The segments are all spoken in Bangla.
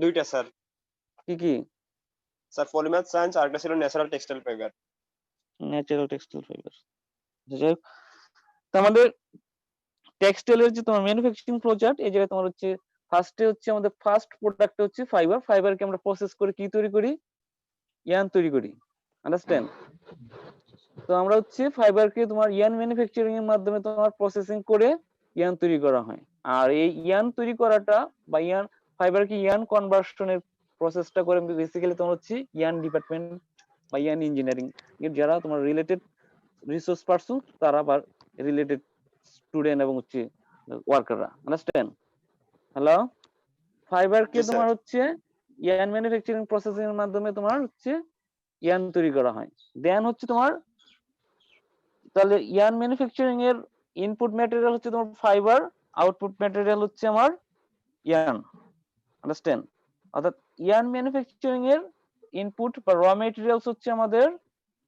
দুইটা স্যার। কি কি? স্যার পলিমার সায়েন্স আর একটা ছিল natural textile fibre. Natural textile fibre. যাই হোক, তো আমাদের টেক্সটাইলের যে তোমার ম্যানুফ্যাকচারিং প্রজেক্ট, এই জায়গায় তোমার হচ্ছে ফার্স্টে হচ্ছে আমাদের ফার্স্ট প্রোডাক্ট হচ্ছে ফাইবার। ফাইবারকে আমরা প্রসেস করে কি তৈরি করি? ইয়ার্ন তৈরি করি। আন্ডারস্ট্যান্ড? তো আমরা হচ্ছে ফাইবারকে তোমার ইয়ার্ন ম্যানুফ্যাকচারিং এর মাধ্যমে তোমার প্রসেসিং করে ইয়ার্ন তৈরি করা হয়। আর এই ইয়ার্ন তৈরি করাটা বা ইয়ার্ন ফাইবারকে ইয়ার্ন কনভার্সনের প্রসেসটা করে বেসিক্যালি তোমার হচ্ছে ইয়ার্ন ডিপার্টমেন্ট বা ইয়ার্ন ইঞ্জিনিয়ারিং এর যারা তোমার রিলেটেড রিসোর্স পারসন তারা বা রিলেটেড স্টুডেন্ট এবং হচ্ছে ওয়ার্কাররা। আন্ডারস্ট্যান্ড? হ্যালো, ফাইবারকে জি স্যার। তোমার হচ্ছে ইয়ার্ন ম্যানুফ্যাকচারিং প্রসেসিং এর মাধ্যমে তোমার হচ্ছে ইয়ার্ন তৈরি করা হয়। দেন হচ্ছে তোমার, তাহলে ইয়ার্ন ম্যানুফ্যাকচারিং এর ইনপুট ম্যাটেরিয়াল হচ্ছে তোমার ফাইবার, আউটপুট ম্যাটেরিয়াল হচ্ছে আমার ইয়ার্ন। আন্ডারস্ট্যান্ড? অর্থাৎ ইয়ার্ন ম্যানুফ্যাকচারিং এর ইনপুট বা র ম্যাটেরিয়ালস হচ্ছে আমাদের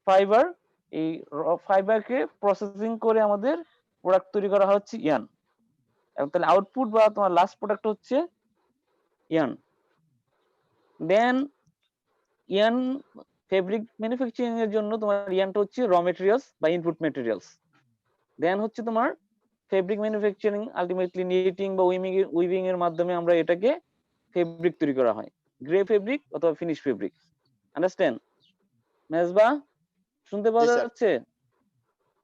ফাইবার। এই ফাইবারকে প্রসেসিং করে আমাদের প্রোডাক্ট তৈরি করা হচ্ছে ইয়ার্ন। এবং তাহলে আউটপুট বা তোমার লাস্ট প্রোডাক্ট হচ্ছে ইয়ার্ন। দেন ইয়ার্ন ফেব্রিক ম্যানুফ্যাকচারিং এর জন্য তোমার ইয়ার্নটা হচ্ছে র ম্যাটেরিয়ালস বা ইনপুট ম্যাটেরিয়ালস। দেন হচ্ছে তোমার ফেব্রিক ম্যানুফ্যাকচারিং আলটিমেটলি নিটিং বা উইভিং এর মাধ্যমে আমরা এটাকে ফেব্রিক তৈরি করা হয়, গ্রে ফেব্রিক অথবা ফিনিশ ফেব্রিক। আন্ডারস্ট্যান্ড মেজবা? শুনতে জি পাওয়া স্যার। যাচ্ছে?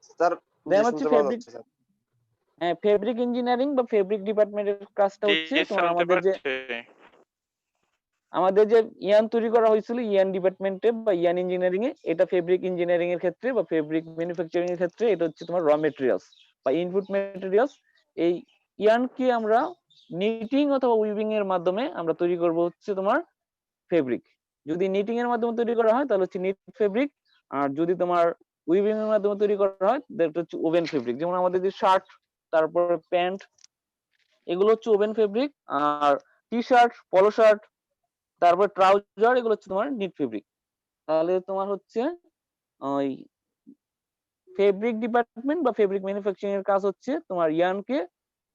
স্যার জি দেন হচ্ছে শুনতে পাওয়া ফেব্রিক, যাচ্ছে স্যার। হ্যাঁ, ফেব্রিক ইঞ্জিনিয়ারিং বা ফেব্রিক ডিপার্টমেন্টের কাজটা জি হচ্ছে স্যার তোমার শুনতে পাচ্ছি। আমাদের যে ইয়ান তৈরি করা হয়েছিল ইয়ান ডিপার্টমেন্টে বা ইয়ান ইঞ্জিনিয়ারিং এ, এটা ফেব্রিক ইঞ্জিনিয়ারিং এর ক্ষেত্রে বা ফেব্রিক ম্যানুফ্যাকচারিং এর ক্ষেত্রে এটা হচ্ছে তোমার র ম্যাটেরিয়ালস বা ইনপুট ম্যাটেরিয়ালস। এই ইয়ানকে আমরা নিটিং অথবা উইভিং এর মাধ্যমে আমরা তৈরি করব হচ্ছে তোমার ফেব্রিক। যদি নিটিং এর মাধ্যমে তৈরি করা হয় তাহলে হচ্ছে নিট ফেব্রিক, আর যদি তোমার উইভিং এর মাধ্যমে তৈরি করা হয় তাহলে হচ্ছে ওভেন ফেব্রিক। যেমন আমাদের যে শার্ট, তারপরে প্যান্ট, এগুলো হচ্ছে ওভেন ফেব্রিক। আর টি শার্ট, পলো শার্ট, তারপর ট্রাউজার, এগুলো হচ্ছে তোমার নিট ফেব্রিক। তাহলে তোমার হচ্ছে ওই ফেব্রিক ডিপার্টমেন্ট বা ফেব্রিক ম্যানুফ্যাকচারিং এর কাজ হচ্ছে তোমার ইয়ার্নকে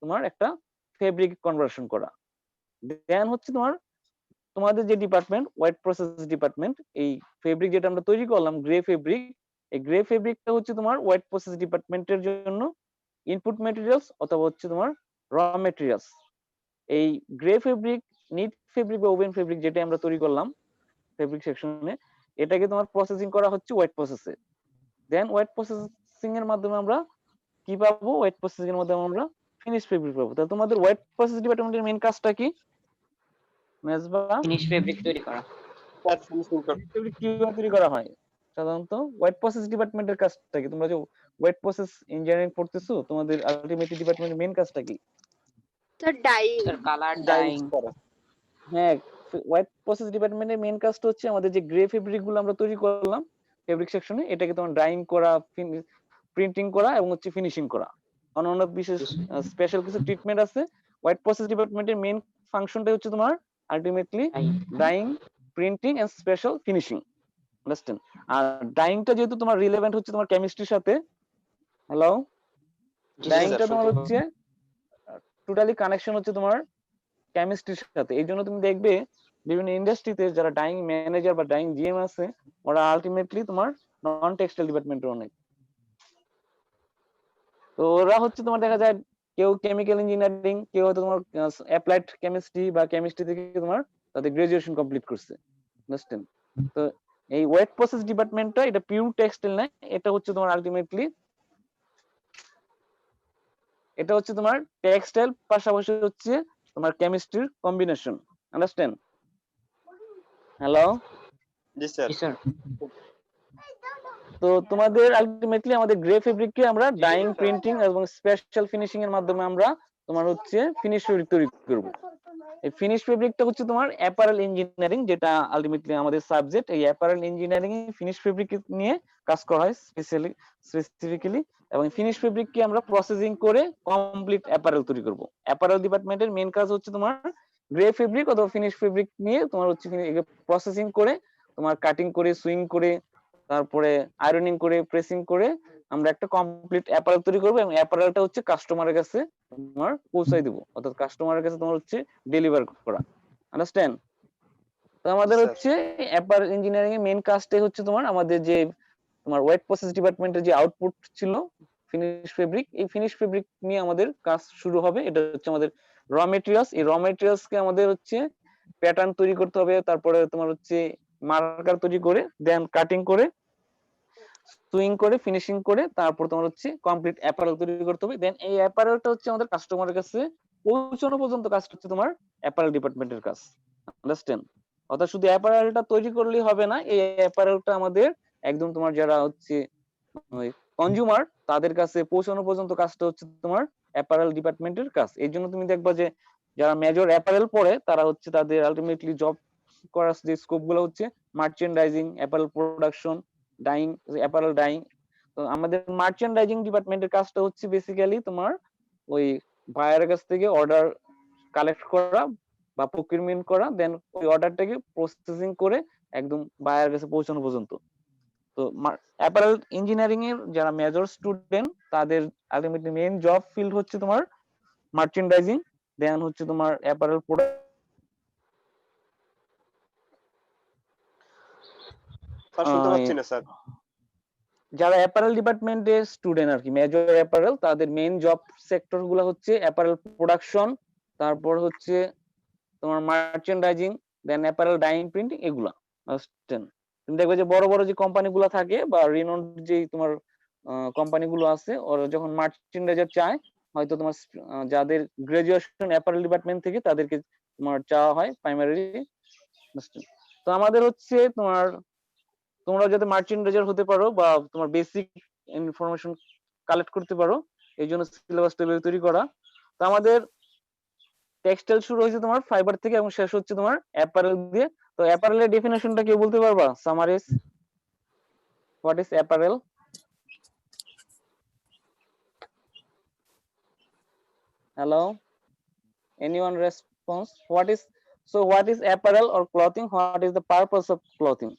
তোমার একটা ফেব্রিক কনভার্সন করা। দেন হচ্ছে তোমার তোমাদের যে ডিপার্টমেন্ট ওয়েট প্রসেস ডিপার্টমেন্ট, এই ফেব্রিক যেটা আমরা তৈরি করলাম গ্রে ফেব্রিক, এই গ্রে ফেব্রিকটা হচ্ছে তোমার ওয়েট প্রসেস ডিপার্টমেন্টের জন্য ইনপুট ম্যাটেরিয়ালস অথবা হচ্ছে তোমার র ম্যাটেরিয়ালস। এই গ্রে ফেব্রিক, নিট ফেব্রিক বা ওভেন ফেব্রিক যেটা আমরা তৈরি করলাম ফেব্রিক সেকশনে, এটাকে তোমার প্রসেসিং করা হচ্ছে ওয়েট প্রসেসে। দেন ওয়েট প্রসেসিং এর মাধ্যমে আমরা কি পাবো? ওয়েট প্রসেসিং এর মাধ্যমে আমরা ফিনিশ ফেব্রিক পাবো। তাহলে তোমাদের ওয়েট প্রসেস ডিপার্টমেন্টের মেইন কাজটা কি মেজবা? ফিনিশ ফেব্রিক তৈরি করা। স্যার ফিনিশিং কর। ফেব্রিক কিভাবে তৈরি করা হয় সাধারণত? ওয়েট প্রসেস ডিপার্টমেন্টের কাজটা কি? তোমরা যে ওয়েট প্রসেস ইঞ্জিনিয়ারিং পড়তেছো, তোমাদের আলটিমেটলি ডিপার্টমেন্টের মেইন কাজটা কি? Sir dyeing. Sir colour dyeing dyeing. করা। হ্যাঁ, ওয়েট প্রসেস ডিপার্টমেন্টের মেইন কাজটা হচ্ছে আমাদের যে গ্রে ফেব্রিক গুলো আমরা তৈরি করলাম ফেব্রিক সেকশনে, এটাকে তোমার ড্রাইং করা, প্রিন্টিং করা এবং হচ্ছে ফিনিশিং করা। অন্যান্য বিশেষ স্পেশাল কিছু ট্রিটমেন্ট আছে। ওয়েট প্রসেস ডিপার্টমেন্টের মেইন ফাংশনটা হচ্ছে তোমার ultimately drying, printing and special finishing. Understand? আর ডাইংটা যেহেতু তোমার রিলেভেন্ট হচ্ছে তোমার কেমিস্ট্রির সাথে, হ্যালো, ডাইংটা তোমার হচ্ছে টোটালি কানেকশন হচ্ছে তোমার কেমিস্ট্রির সাথে। এই জন্য তুমি দেখবে বিভিন্ন ইন্ডাস্ট্রিতে যারা ডাইং ম্যানেজার বা ডাইং জিএম আছে, ওরা আলটিমেটলি তোমার নন টেক্সটাইল ডিপার্টমেন্টের অনেক। তো ওরা হচ্ছে তোমার দেখা যায় কেউ কেমিক্যাল ইঞ্জিনিয়ারিং, কেউ হয়তো তোমার অ্যাপ্লাইড কেমিস্ট্রি বা কেমিস্ট্রি থেকে তোমার তাদের গ্রাজুয়েশন কমপ্লিট করছে। আন্ডারস্ট্যান্ড? তো এই ওয়েট প্রসেস ডিপার্টমেন্টটা এটা পিওর টেক্সটাইল না, এটা হচ্ছে তোমার আলটিমেটলি এটা হচ্ছে তোমার টেক্সটাইল পাশাপাশি হচ্ছে তোমার কেমিস্ট্রির কম্বিনেশন। আন্ডারস্ট্যান্ড? হ্যালো, জি স্যার। জি স্যার। তো তোমাদের আলটিমেটলি আমাদের গ্রে ফেব্রিককে আমরা ডাইং, প্রিন্টিং এবং স্পেশাল ফিনিশিং এর মাধ্যমে আমরা তোমার হচ্ছে ফিনিশ ফেব্রিক তৈরি করব। এই ফিনিশ ফেব্রিকটা হচ্ছে তোমার অ্যাপারেল ইঞ্জিনিয়ারিং, যেটা আলটিমেটলি আমাদের সাবজেক্ট। এই অ্যাপারেল ইঞ্জিনিয়ারিং এ ফিনিশ ফেব্রিক নিয়ে কাজ করা হয় স্পেসিফিক্যালি, এবং ফিনিশ ফেব্রিককে আমরা প্রসেসিং করে কমপ্লিট অ্যাপারেল তৈরি করব। অ্যাপারেল ডিপার্টমেন্টের মেইন কাজ হচ্ছে তোমার গ্রে ফেব্রিক অথবা ফিনিশ ফেব্রিক নিয়ে তোমার হচ্ছে প্রসেসিং করে তোমার কাটিং করে, সুইং করে, তারপরে আয়রনিং করে, প্রেসিং করে আমরা একটা কমপ্লিট অ্যাপারেল তৈরি করবো, এবং অ্যাপারেলটা হচ্ছে কাস্টমারের কাছে তোমার পৌঁছাই দেবো, অর্থাৎ কাস্টমারের কাছে তোমার হচ্ছে ডেলিভার করা। আন্ডারস্ট্যান্ড? তো আমাদের স্যার হচ্ছে অ্যাপারেল ইঞ্জিনিয়ারিং এর মেইন কাজটাই হচ্ছে তোমার আমাদের যে তোমার ওয়েট প্রসেস ডিপার্টমেন্টের যে আউটপুট ছিল ফিনিশ ফেব্রিক, এই ফিনিশ ফেব্রিক নিয়ে আমাদের কাজ শুরু হবে। এটা হচ্ছে আমাদের র মেটেরিয়ালস। এই র মেটেরিয়ালস কে আমাদের হচ্ছে প্যাটার্ন তৈরি করতে হবে, তারপরে তোমার হচ্ছে মার্কার তৈরি করে দেন কাটিং করে সুইং করে ফিনিশিং করে তারপর তোমার হচ্ছে কমপ্লিট অ্যাপারেল তৈরি করতে হবে। দেন এই অ্যাপারেলটা হচ্ছে আমাদের কাস্টমারের কাছে পৌঁছানো পর্যন্ত কাজটা হচ্ছে তোমার অ্যাপারেল ডিপার্টমেন্টের কাজ। আন্ডারস্ট্যান্ড? অর্থাৎ শুধু অ্যাপারেলটা তৈরি করলেই হবে না, এই অ্যাপারেলটা আমাদের একদম তোমার যারা হচ্ছে ওই কনজিউমার তাদের কাছে পৌঁছানো পর্যন্ত কাজটা হচ্ছে তোমার অ্যাপারেল ডিপার্টমেন্টের কাজ। এই জন্য তুমি দেখবা যে যারা মেজর অ্যাপারেল পড়ে তারা হচ্ছে তাদের আলটিমেটলি জব করার যে স্কোপ গুলো হচ্ছে merchandising, apparel production, dyeing, apparel dyeing. তো আমাদের মার্চেন্ডাইজিং ডিপার্টমেন্টের কাজটা হচ্ছে বেসিক্যালি তোমার ওই বায়ারের কাছ থেকে অর্ডার কালেক্ট করা বা প্রকিউরমেন্ট করা, দেন ওই অর্ডারটাকে প্রসেসিং করে একদম বায়ারের কাছে পৌঁছানো পর্যন্ত। তো অ্যাপারেল ইঞ্জিনিয়ারিং এর যারা মেজর স্টুডেন্ট তাদের আলটিমেটলি মেইন জব ফিল্ড হচ্ছে তোমার মার্চেন্ডাইজিং, দেন হচ্ছে তোমার অ্যাপারেল প্রোডাক্ট। স্যার শুনতে পাচ্ছি না স্যার। যারা অ্যাপারেল ডিপার্টমেন্টের স্টুডেন্ট আর কি, মেজর অ্যাপারেল, তাদের মেইন জব সেক্টর গুলো হচ্ছে অ্যাপারেল প্রোডাকশন, তারপর হচ্ছে তোমার মার্চেন্ডাইজিং, দেন অ্যাপারেল ডাইং প্রিন্টিং, এগুলা। বুঝছেন? তুমি দেখবে যে বড় বড় যে কোম্পানিগুলো থাকে বা রিনোন্ড যে তোমার কোম্পানিগুলো আছে, ওরা যখন মার্চেন্ডাইজার চায়, হয়তো তোমার যাদের গ্রাজুয়েশন অ্যাপারেল ডিপার্টমেন্ট থেকে তাদেরকে তোমার চাওয়া হয় প্রাইমারি। তো আমাদের হচ্ছে তোমার তোমরা যাতে মার্চেন্ডাইজার হতে পারো বা তোমার বেসিক ইনফরমেশন কালেক্ট করতে পারো, এই জন্য সিলেবাস তৈরি করা। তো আমাদের টেক্সটাইল শুরু হয়েছে তোমার ফাইবার থেকে এবং শেষ হচ্ছে তোমার অ্যাপারেল দিয়ে। তো অ্যাপারেলের ডেফিনেশনটা কেউ বলতে পারবা? Summaries, what is apparel? Hello, anyone response? What is apparel or clothing? What is the purpose of clothing?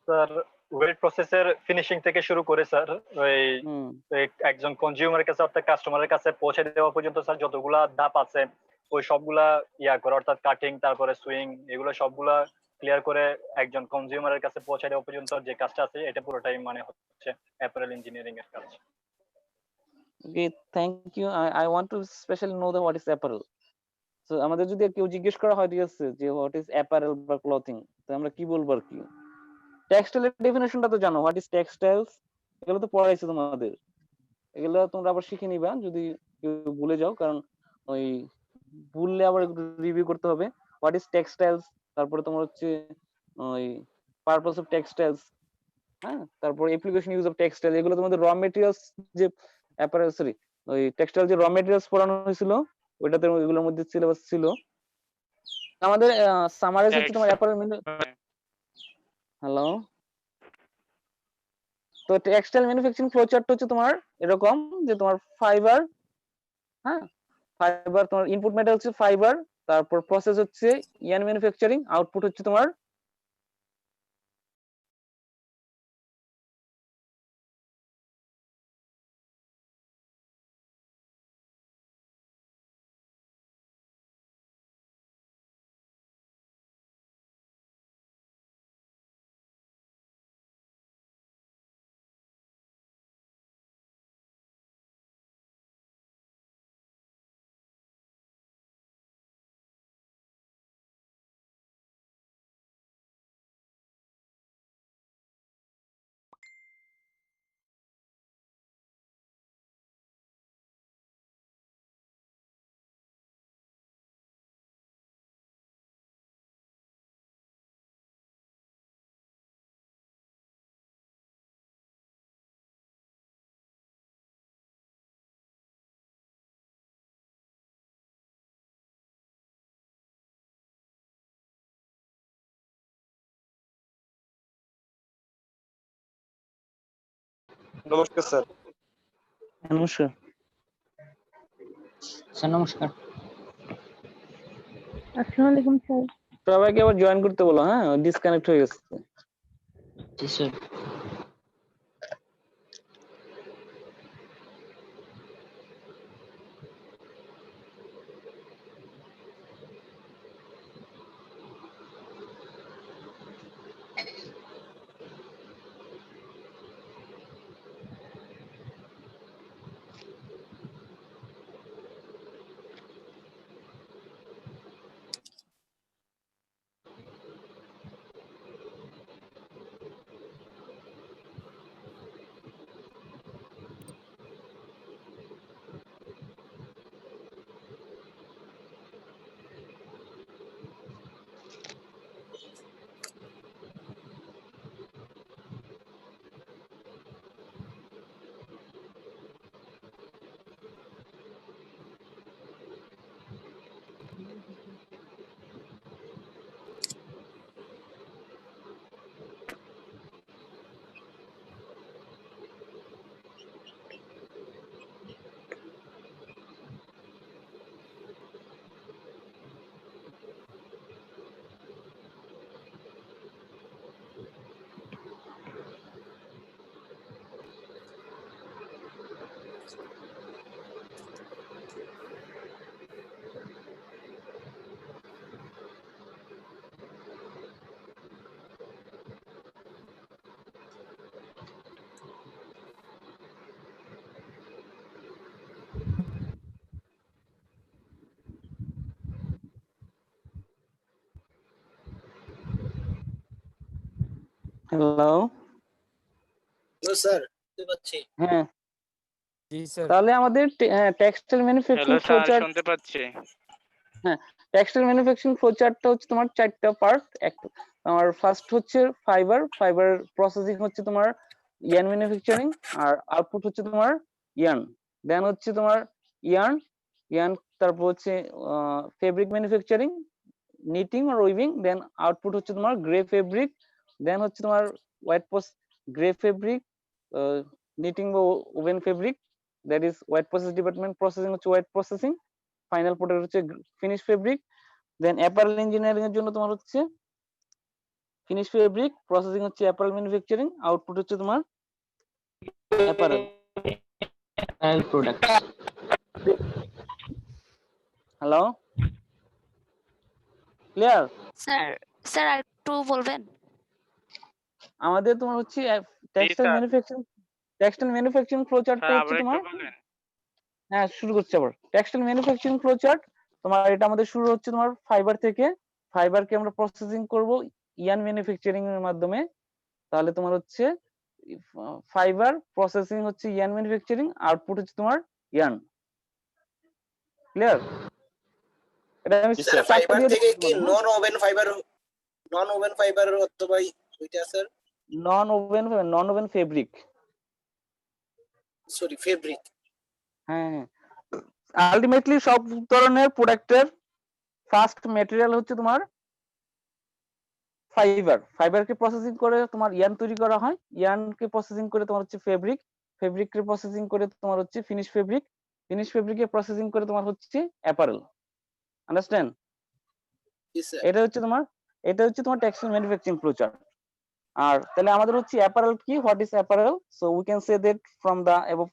Sir wet প্রসেসের ফিনিশিং থেকে শুরু করে স্যার ওই হুম একজন কনজিউমারের কাছে অর্থাৎ কাস্টমারের কাছে পৌঁছে দেওয়া পর্যন্ত স্যার যতগুলা ধাপ আছে ওই সবগুলা করে অর্থাৎ কাটিং তারপরে সুইং এগুলো সবগুলা ক্লিয়ার করে একজন কনজিউমারের কাছে পৌঁছে দেওয়া পর্যন্ত যে কাজটা আছে এটা পুরোটাই মানে হচ্ছে অ্যাপারেল ইঞ্জিনিয়ারিং এর কাজ। Okay, thank you. I want to specially know the what is apparel. So আমাদের যদি কেউ জিজ্ঞেস করা হয় ঠিক আছে যে হোয়াট ইজ অ্যাপারেল বা ক্লথিং, তো আমরা কি বলবো আর কি? টেক্সটাইলের ডেফিনেশনটা তো জানো, হোয়াট ইজ টেক্সটাইলস, এগুলো তো পড়াইছে তোমাদের, এগুলো তোমরা আবার শিখে নিবা যদি কেউ ভুলে যাও, কারণ ওই ভুললে আবার রিভিউ করতে হবে। হোয়াট ইজ টেক্সটাইলস, তারপরে তোমার হচ্ছে ওই পারপাস অফ টেক্সটাইলস, হ্যাঁ, তারপর অ্যাপ্লিকেশন ইউজ অফ টেক্সটাইল, এগুলো তোমাদের র মেটেরিয়ালস যে অ্যাপারেল সরি ওই টেক্সটাইল যে র মেটেরিয়ালস পড়ানো হয়েছিল ওইটাতে ওইগুলোর মধ্যে সিলেবাস ছিল। আমাদের সামারাইজ হচ্ছে তোমার অ্যাপারেল। হ্যালো, তো টেক্সটাইল ম্যানুফ্যাকচারিং ফ্লো চার্ট হচ্ছে তোমার এরকম যে তোমার ফাইবার, হ্যাঁ, ফাইবার তোমার ইনপুট ম্যাটেরিয়াল হচ্ছে ফাইবার, তারপর প্রসেস হচ্ছে ইয়ান ম্যানুফ্যাকচারিং, আউটপুট হচ্ছে তোমার নমস্কার স্যার। নমস্কার স্যার নমস্কার। আসসালামু আলাইকুম স্যার। সবাইকে আবার জয়েন করতে বলো, হ্যাঁ, ডিসকানেক্ট হয়ে গেছে। জি স্যার। হ্যালো, স্যার বুঝতে পারছি। হ্যাঁ, জি স্যার। তাহলে আমাদের textile manufacturing hello flow sir, chart, শুনতে পাচ্ছি। হ্যাঁ, টেক্সটাইল ম্যানুফ্যাকচারিং ফ্লো চার্টটা হচ্ছে তোমার 4টা পার্ট। আমার ফার্স্ট হচ্ছে ফাইবার প্রসেসিং হচ্ছে তোমার ইয়ার্ন ম্যানুফ্যাকচারিং, আর আউটপুট হচ্ছে তোমার ইয়ার্ন। দেন হচ্ছে তোমার ইয়ার্ন ইয়ার্ন তারপর হচ্ছে ফেব্রিক ম্যানুফ্যাকচারিং, নিটিং আর উইভিং, দেন আউটপুট হচ্ছে তোমার গ্রে ফেব্রিক, দেন হচ্ছে তোমার হোয়াইট গ্রে ফেব্রিক, নিটিং বা woven fabric, that is white process department, processing হচ্ছে হোয়াইট প্রসেসিং, ফাইনাল প্রোডাক্ট হচ্ছে finish fabric. Then apparel engineering এর জন্য তোমার হচ্ছে ফিনিশ ফেব্রিক, প্রসেসিং হচ্ছে অ্যাপারেল ম্যানুফ্যাকচারিং, আউটপুট হচ্ছে তোমার apparel product. Hello, clear? Sir sir আর একটু বলবেন? আমাদের তোমার হচ্ছে টেক্সটাইল ম্যানুফ্যাকচারিং ফ্লো চার্টটা স্যার হচ্ছে আবার তোমার, একটু বলেন। হ্যাঁ শুরু করছি আবার। টেক্সটাইল ম্যানুফ্যাকচারিং ফ্লো চার্ট তোমার, এটা আমাদের শুরু হচ্ছে তোমার ফাইবার থেকে। ফাইবারকে আমরা প্রসেসিং করব ইয়ার্ন ম্যানুফ্যাকচারিং এর মাধ্যমে। তাহলে তোমার হচ্ছে ফাইবার প্রসেসিং হচ্ছে ইয়ার্ন ম্যানুফ্যাকচারিং, আউটপুট হচ্ছে তোমার ইয়ার্ন। ক্লিয়ার? এটা আমি জি স্যার। চারটা ফাইবার দিয়ে থেকে কি দেখাবো, নন ওভেন ফাইবার অথবা ওইটা sir? Non woven fabric. Sorry, fabric. হ্যাঁ, আলটিমেটলি সব ধরনের প্রোডাক্টের ফার্স্ট ম্যাটেরিয়াল হচ্ছে তোমার ফাইবারকে প্রসেসিং করে তোমার ইয়ার্ন তৈরি করা হয়, ইয়ার্নকে প্রসেসিং করে তোমার হচ্ছে ফেব্রিককে প্রসেসিং করে তোমার হচ্ছে ফিনিশ ফেব্রিকে প্রসেসিং করে তোমার হচ্ছে অ্যাপারেল। আন্ডারস্ট্যান্ড? জি স্যার। এটা হচ্ছে তোমার টেক্সটাইল ম্যানুফ্যাকচারিং ফ্লো চার্ট। আর তাহলে আমাদের হচ্ছে অ্যাপারেল কি, what is apparel? So we can say that from the above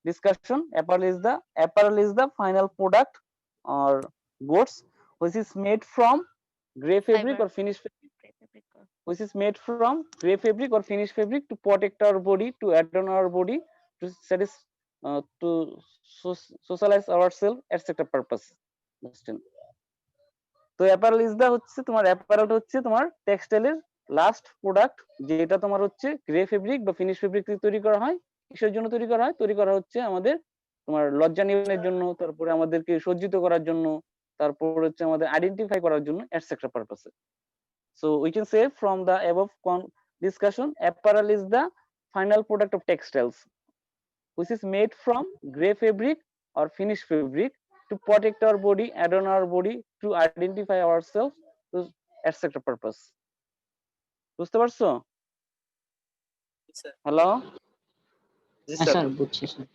discussion, apparel is the final product or goods which is made from gray fabric Fiber. or finished fabric to protect our body, to adorn our body, to to socialize ourselves, etc. purpose. তো অ্যাপারেল ইজ দা হচ্ছে তোমার টেক্সটাইলের লাস্ট প্রোডাক্ট, যেটা তোমার হচ্ছে গ্রে ফেব্রিক বা ফিনিশ ফেব্রিক থেকে তৈরি করা হয়। কিসের জন্য তৈরি করা হয়? তৈরি করা হচ্ছে আমাদের তোমার লজ্জা নিবারণের জন্য, তারপরে আমাদেরকে সজ্জিত করার জন্য, তারপর হচ্ছে আমাদের আইডেন্টিফাই করার জন্য, এটসেট্রা পারপাসে। So we can say from the above discussion, apparel is the final product of textiles which is made from gray fabric or finished fabric to protect our body, adorn our body, to identify ourselves, to etc. purpose. বুঝতে পারছো? হ্যালো, জি হ্যাঁ স্যার। স্যার বুঝছি স্যার।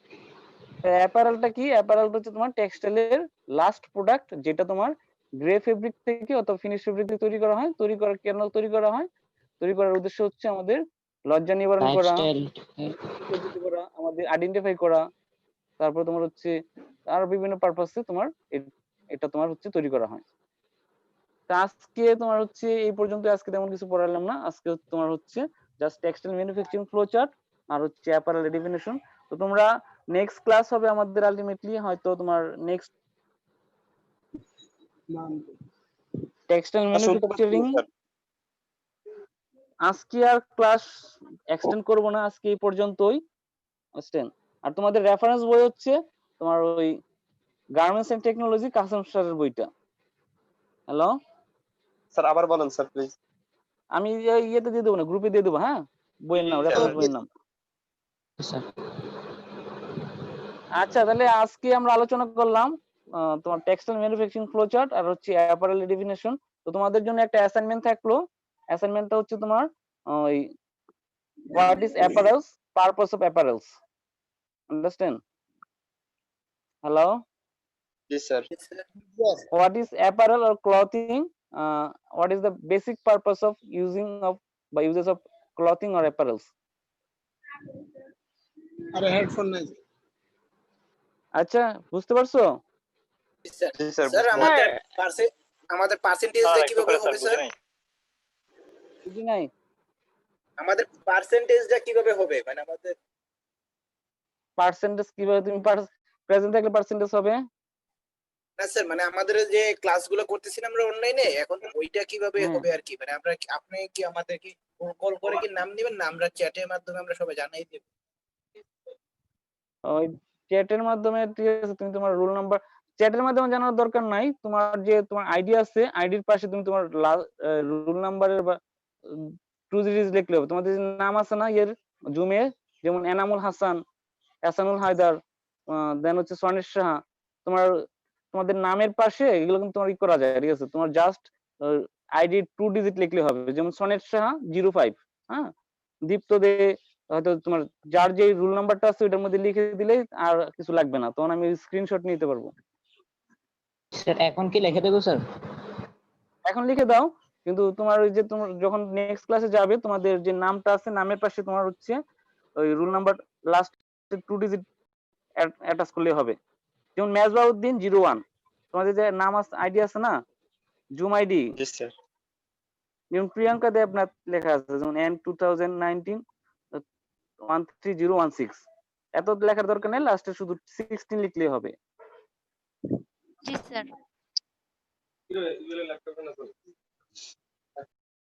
অ্যাপারেলটা কি? অ্যাপারেলটা হচ্ছে তোমার টেক্সটাইলের লাস্ট প্রোডাক্ট, যেটা তোমার গ্রে ফেব্রিক থেকে অথবা ফিনিশ ফেব্রিক থেকে তৈরি করা হয়। কেন তৈরি করা হয়? তৈরি করার উদ্দেশ্য হচ্ছে আমাদের লজ্জা নিবারণ করা, সজ্জিত করা, আমাদের আইডেন্টিফাই করা, তারপর তোমার হচ্ছে আরো বিভিন্ন পারপাসে তোমার এটা তোমার হচ্ছে তৈরি করা হয়। তা আজকে তোমার হচ্ছে এই পর্যন্ত, আজকে তেমন কিছু পড়ালাম না। আজকে তোমার হচ্ছে just textile manufacturing flow chart আর হচ্ছে অ্যাপারেল ডেফিনিশন। তো তোমরা নেক্সট ক্লাস হবে আমাদের আলটিমেটলি হয়তো তোমার নেক্সট টেক্সটাইল ম্যানুফ্যাকচারিং। আজকে আর ক্লাস এক্সটেন্ড করব না, আজকে এই পর্যন্তই। বুঝছেন? আর তোমাদের রেফারেন্স বই হচ্ছে তোমার ওই গার্মেন্টস এন্ড টেকনোলজি কাসেম স্যারের বইটা। হ্যালো স্যার আবার বলেন স্যার প্লিজ। আমি ইয়েতে দিয়ে দেবো না, গ্রুপে দিয়ে দেবো। হ্যাঁ, বইয়ের নাম, রেফারেন্স বইয়ের নাম। স্যার আচ্ছা, তাহলে আজকে আমরা আলোচনা করলাম তোমার টেক্সটাইল ম্যানুফ্যাকচারিং ফ্লো চার্ট আর হচ্ছে অ্যাপারেল ডেফিনিশন। তো তোমাদের জন্য একটা অ্যাসাইনমেন্ট থাকলো। অ্যাসাইনমেন্টটা হচ্ছে তোমার ওই what is apparels, purpose of apparels. Understand? Hello, G sir. what is apparel or clothing? What is the basic purpose of uses of clothing or apparels? আরে হেডফোন নাই। আচ্ছা, বুঝতে পারছো? জি স্যার। স্যার আমাদের পার্সেন্টেজটা কিভাবে হবে স্যার? বুঝি নাই। আমাদের পার্সেন্টেজটা কিভাবে হবে? মানে আমাদের পার্সেন্টেজ কিভাবে, তুমি প্রেজেন্ট থাকলে পার্সেন্টেজ হবে? না স্যার, মানে আমাদের যে ক্লাসগুলো করতেছি না আমরা অনলাইনে, এখন ওইটা কিভাবে হ্যাঁ। হবে আর কি, মানে আমরা আপনি কি আমাদেরকে কল করে কি নাম দিবেন না আমরা চ্যাটের মাধ্যমে আমরা সবাই জানাই দেব? ওই চ্যাটের মাধ্যমে ঠিক আছে, তুমি তোমার রোল নাম্বার চ্যাটের মাধ্যমে জানার দরকার নাই। তোমার যে তোমার আইডি আছে, আইডির পাশে তুমি তোমার রোল নাম্বারের বা 2 ডিজিট লিখলে হবে। তোমাদের যে নাম আছে না এর জুমে, যেমন এনামুল হাসান, এহসানুল হায়দার, দেন হচ্ছে সনেট সাহা, তোমার তোমাদের নামের পাশে এগুলো কিন্তু তোমার ই করা যায়, ঠিক আছে। তোমার জাস্ট আইডি 2 ডিজিট লিখলে হবে, যেমন সনেট সাহা 05, হ্যাঁ, দীপ্ত দে, হয়তো তোমার যার যে রুল নাম্বারটা আছে ওটার মধ্যে লিখে দিলেই আর কিছু লাগবে না, তখন আমি স্ক্রিনশট নিতে পারবো। স্যার এখন কি লিখে দেবো স্যার? এখন লিখে দাও, কিন্তু তোমার ওই যে তোমার যখন নেক্সট ক্লাসে যাবে, তোমাদের যে নামটা আছে নামের পাশে তোমার হচ্ছে ওই rule number last 2 digit attach করলে হবে। যেমন মেজবাউদ্দিন 01, তোমাদের যে নাম আছে আইডি আছে না, জুম আইডি, জি স্যার। যেমন প্রিয়াঙ্কা দেবনাথ লেখা আছে, যেমন N 2019 13016, এত লেখার দরকার নেই, লাস্টে শুধু 16 লিখলেই হবে। জি স্যার।